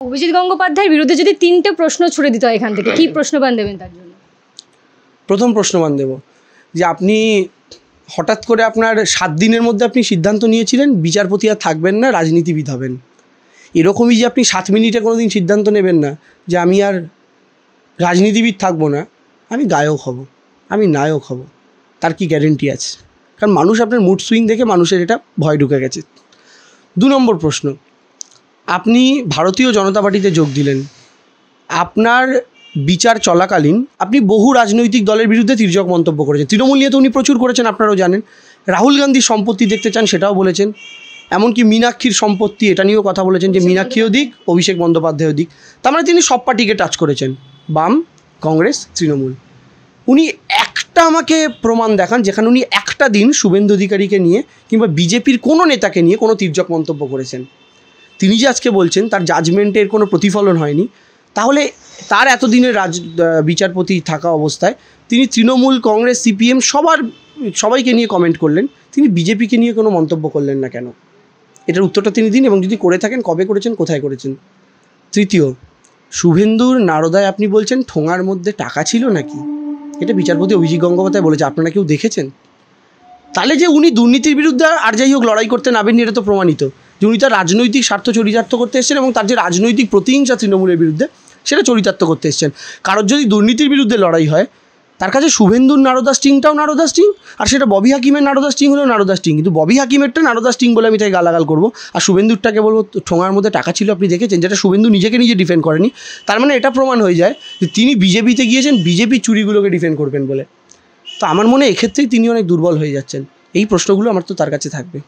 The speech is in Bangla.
অভিজিৎ গঙ্গোপাধ্যায়ের বিরুদ্ধে যদি 3টে প্রশ্ন ছুড়ে দিত এখান থেকে, কি প্রশ্নবান দেবেন তার জন্য? প্রথম প্রশ্নবান দেব যে আপনি হঠাৎ করে আপনার 7 দিনের মধ্যে আপনি সিদ্ধান্ত নিয়েছিলেন বিচারপতি আর থাকবেন না, রাজনীতিবিদ হবেন। এরকমই যে আপনি 7 মিনিটে কোনো দিন সিদ্ধান্ত নেবেন না যে আমি আর রাজনীতিবিদ থাকবো না, আমি গায়ক হব, আমি নায়ক হব, তার কি গ্যারেন্টি আছে? কারণ মানুষ আপনার মুড সুইং দেখে মানুষের এটা ভয় ঢুকে গেছে। 2 নম্বর প্রশ্ন, আপনি ভারতীয় জনতা পার্টিতে যোগ দিলেন, আপনার বিচার চলাকালীন আপনি বহু রাজনৈতিক দলের বিরুদ্ধে তির্যক মন্তব্য করেছেন। তৃণমূল নিয়ে তো উনি প্রচুর করেছেন, আপনারাও জানেন। রাহুল গান্ধীর সম্পত্তি দেখতে চান সেটাও বলেছেন, এমনকি মীনাক্ষীর সম্পত্তি এটা নিয়েও কথা বলেছেন যে মীনাক্ষীও দিক, অভিষেক বন্দ্যোপাধ্যায়ও দিক। তার মানে তিনি সব পার্টিকে টাচ করেছেন, বাম, কংগ্রেস, তৃণমূল। উনি একটা আমাকে প্রমাণ দেখান যেখানে উনি একটা দিন শুভেন্দু অধিকারীকে নিয়ে কিংবা বিজেপির কোনো নেতাকে নিয়ে কোনো তির্যক মন্তব্য করেছেন। তিনি যে আজকে বলছেন তার জাজমেন্টের কোনো প্রতিফলন হয়নি, তাহলে তার এতদিনের বিচারপতি থাকা অবস্থায় তিনি তৃণমূল, কংগ্রেস, সিপিএম সবাইকে নিয়ে কমেন্ট করলেন, তিনি বিজেপিকে নিয়ে কোনো মন্তব্য করলেন না কেন? এটার উত্তরটা তিনি দিন, এবং যদি করে থাকেন কবে করেছেন, কোথায় করেছেন। তৃতীয়, শুভেন্দুর নারদায় আপনি বলছেন ঠোঙার মধ্যে টাকা ছিল নাকি? এটা বিচারপতি অভিজিৎ গঙ্গোপাধ্যায় বলেছে, আপনারা কেউ দেখেছেন? তাহলে যে উনি দুর্নীতির বিরুদ্ধে আর যাই হোক লড়াই করতে নাবেননি, এটা তো প্রমাণিত যে উনি তার রাজনৈতিক স্বার্থ চরিতার্থ করতে এসেছেন, এবং তার যে রাজনৈতিক প্রতিহিংসা তৃণমূলের বিরুদ্ধে সেটা চরিতার্থ করতে এসেছেন। কারোর যদি দুর্নীতির বিরুদ্ধে লড়াই হয়, তার কাছে শুভেন্দুর নারদা স্টিংটাও নারদা স্টিং, আর সেটা ববি হাকিমের নারদা স্টিং হলেও নারদা স্টিং। কিন্তু ববি হাকিমেরটা নারদা স্টিং বলে আমি তাই গালাগাল করবো, আর শুভেন্দুরটাকে বলবো ঠোঙার মধ্যে টাকা ছিল আপনি দেখেছেন, যেটা শুভেন্দু নিজেকে নিজে ডিফেন্ড করেনি। তার মানে এটা প্রমাণ হয়ে যায় যে তিনি বিজেপিতে গিয়েছেন বিজেপির চুরিগুলোকে ডিফেন্ড করবেন বলে। তো আমার মনে হয় এক্ষেত্রেই তিনি অনেক দুর্বল হয়ে যাচ্ছেন। এই প্রশ্নগুলো আমার তো তার কাছে থাকবে।